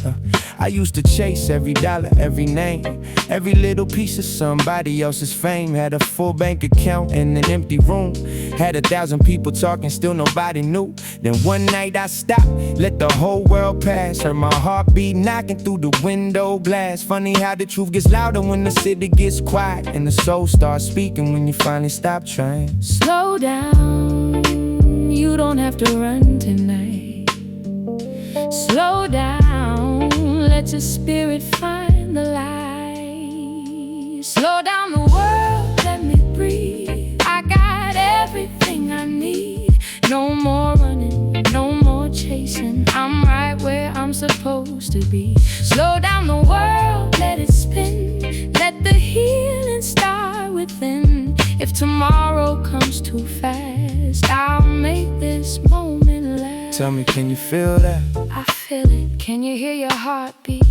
I used to chase every dollar, every name, every little piece of somebody else's fame. Had a full bank account in an empty room. Had 1,000 people talking, still nobody knew. Then one night I stopped, let the whole world pass. Heard my heartbeat knocking through the window glass. Funny how the truth gets louder when the city gets quiet, and the soul starts speaking when you finally stop trying. Slow down, you don't have to run tonight. Slow down, let your spirit find the light. Slow down the world, let me breathe. I got everything I need. No more running, no more chasing. I'm right where I'm supposed to be. Slow down the world, let it spin. Let the healing start within. If tomorrow comes too fast, I'll make this moment last. Tell me, can you feel that? I feel it. Can you hear your heartbeat?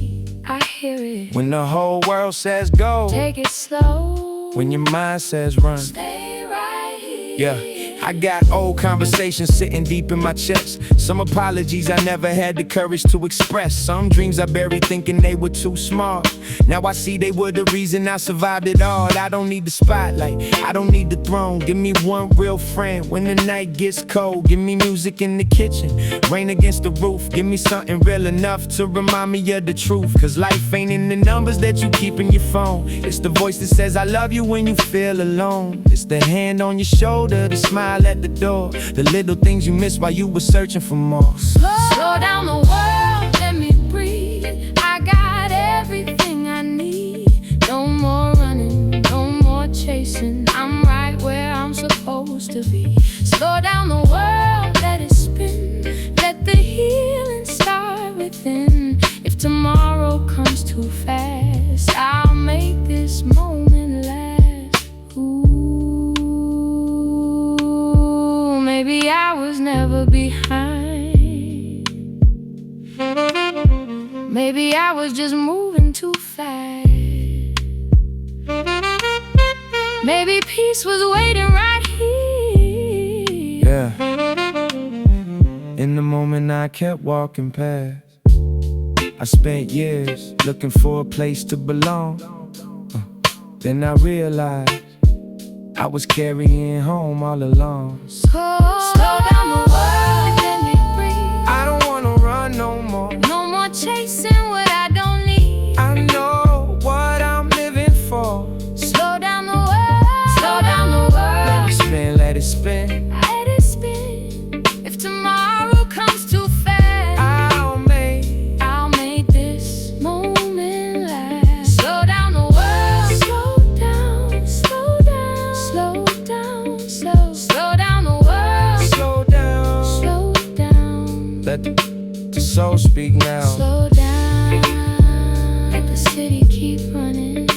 I hear it. When the whole world says go, Take it slow. when your mind says run. Stay right here. Yeah, I got old conversations sitting deep in my chest. Some apologies I never had the courage to express. Some dreams I buried thinking they were too small. Now I see they were the reason I survived it all. I don't need the spotlight, I don't need the throne. Give me one real friend when the night gets cold. Give me music in the kitchen, rain against the roof. Give me something real enough to remind me of the truth. Cause life ain't in the numbers that you keep in your phone. It's the voice that says I love you when you feel alone. It's the hand on your shoulder, the smile at the door, the little things you missed while you were searching for more. Slow down the world, let me breathe. I got everything I need. No more running, no more chasing. I'm right where I'm supposed to be. Slow down the world, let it spin. Let the healing start within. If tomorrow comes too fast, I'll make this moment last. Ooh, maybe I was never behind. Maybe I was just moving too fast. Maybe peace was waiting right here. Yeah. In the moment I kept walking past. I spent years looking for a place to belong. Then I realized I was carrying home all along. Slow down the world, let me breathe. I don't wanna run no more. No more chasing what I don't need. I know what I'm living for. Slow down the world, slow down the world. Let it spin, let it spin. Let it spin. If tomorrow comes too fast, I'll make this moment last. Slow down the world, slow down, slow down, slow down, slow down the world, slow down. slow down. Let the soul speak now. Slow down, let the city keep running.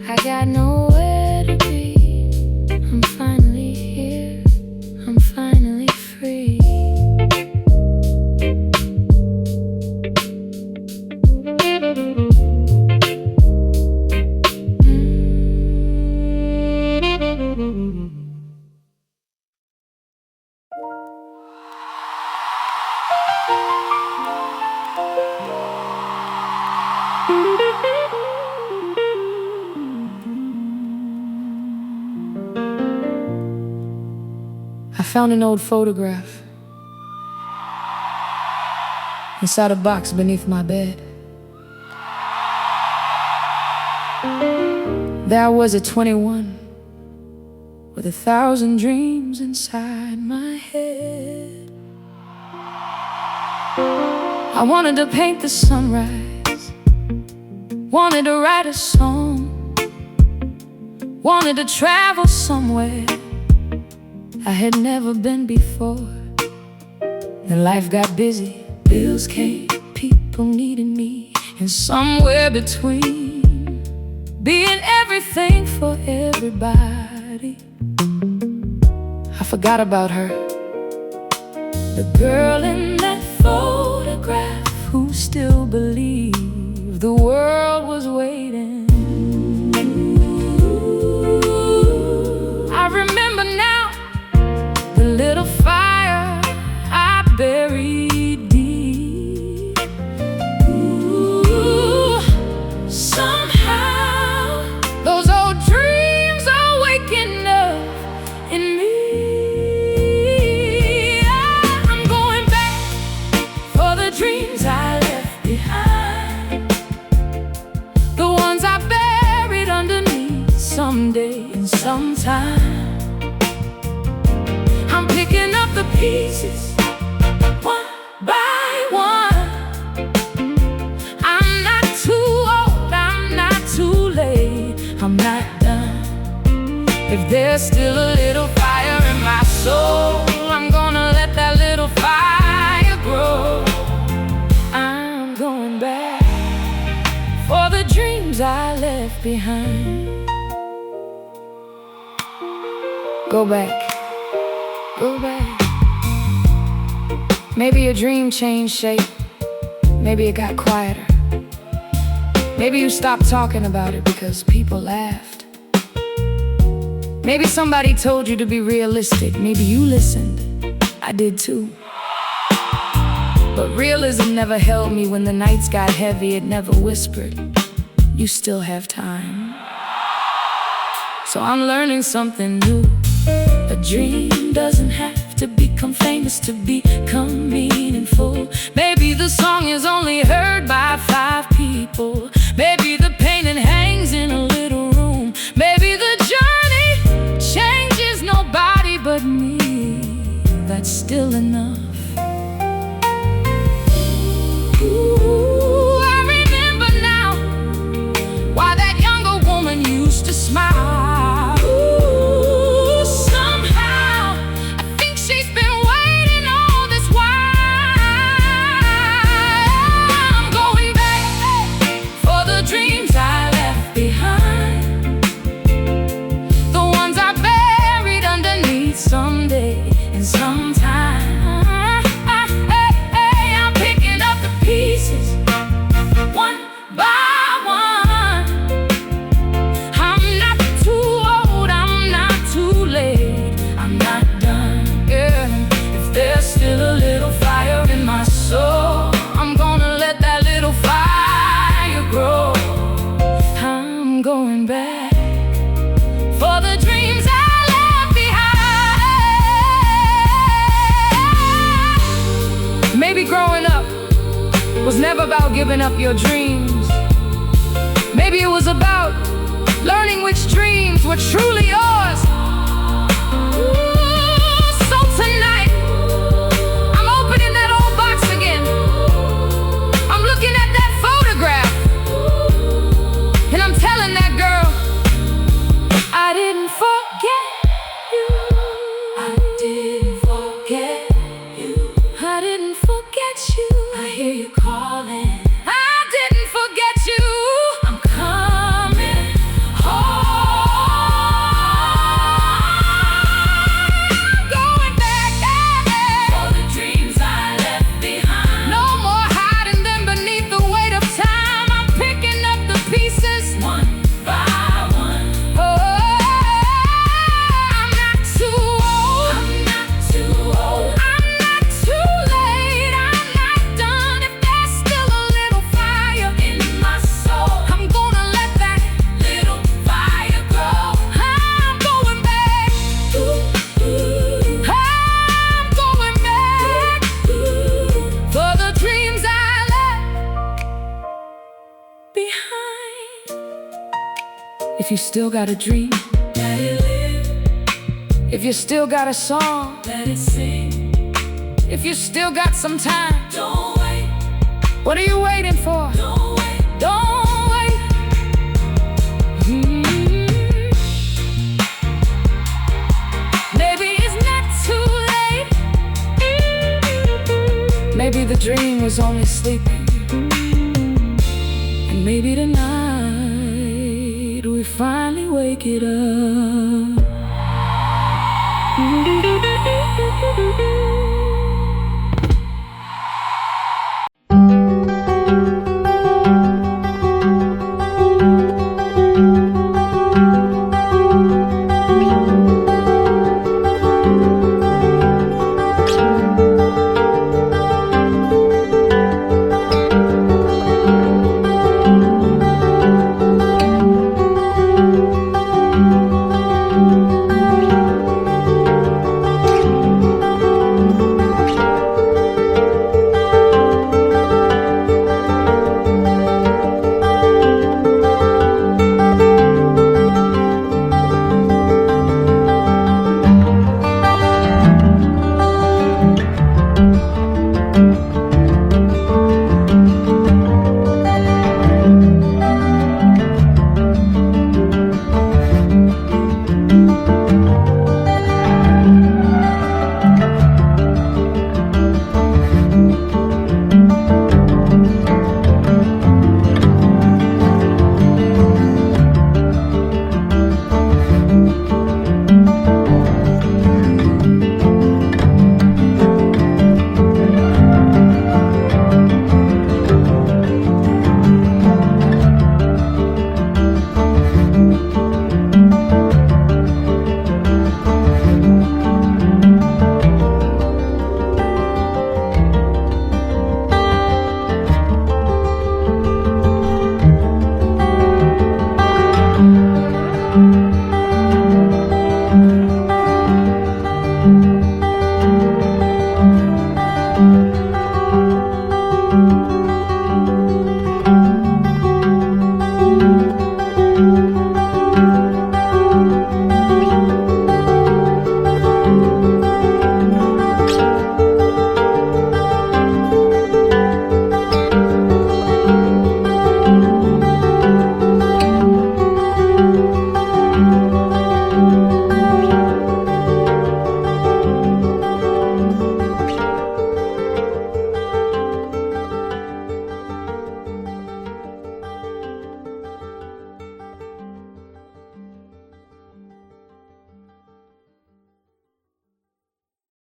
I got nowhere to be. I'm finally here, I'm finally free. I found an old photograph inside a box beneath my bed. There I was at 21 with 1,000 dreams inside my head. I wanted to paint the sunrise, wanted to write a song, wanted to travel somewhere I had never been before. Then life got busy, bills came, people needed me, and somewhere between being everything for everybody, I forgot about her. The girl in that photograph who still believed the world sometime. I'm picking up the pieces one by one. I'm not too old, I'm not too late, I'm not done. If there's still a little fire in my soul, I'm gonna let that little fire grow. I'm going back for the dreams I left behind. Go back, go back. Maybe your dream changed shape. Maybe it got quieter. Maybe you stopped talking about it because people laughed. Maybe somebody told you to be realistic. Maybe you listened. I did too. But realism never held me when the nights got heavy. It never whispered, you still have time. So I'm learning something new. A dream doesn't have to become famous to become meaningful. Maybe the song is only heard by 5 people. Maybe the painting hangs in a little room. Maybe the journey changes nobody but me. That's still enough. Ooh, I remember now why that younger woman used to smile. Ooh, somehow I think she's been waiting all this while. I'm going back for the dreams I left behind, the ones I buried underneath someday and sometime. I'm picking up the pieces one by one. I'm not too old, I'm not too late, I'm not done. Yeah. If there's still a little fire in my soul, I'm gonna let that little fire grow. I'm going back for the dreams I left behind. Maybe growing up was never about giving up your dreams. Maybe it was about learning which dreams were truly yours. Ooh, so tonight I'm opening that old box again. I'm looking at that photograph and I'm telling that girl, I didn't forget you. I didn't forget you. I didn't forget you. I hear you calling. I didn't forget you. I'm coming home. Going back for the dreams I left behind. No more hiding them beneath the weight of time. I'm picking up the pieces one by one. Oh, I'm not too old. I'm not too old. I'm not too late. I'm not done. If there's still a little fire in my soul, I'm gonna let that little fire grow. I'm going back. I'm going back for the dreams I left behind. If you still got a dream, let it live. If you still got a song, let it sing. If you still got some time, don't wait. What are you waiting for? Don't wait. Don't wait. Maybe it's not too late. Maybe the dream was only sleeping. And maybe tonight we finally wake it up.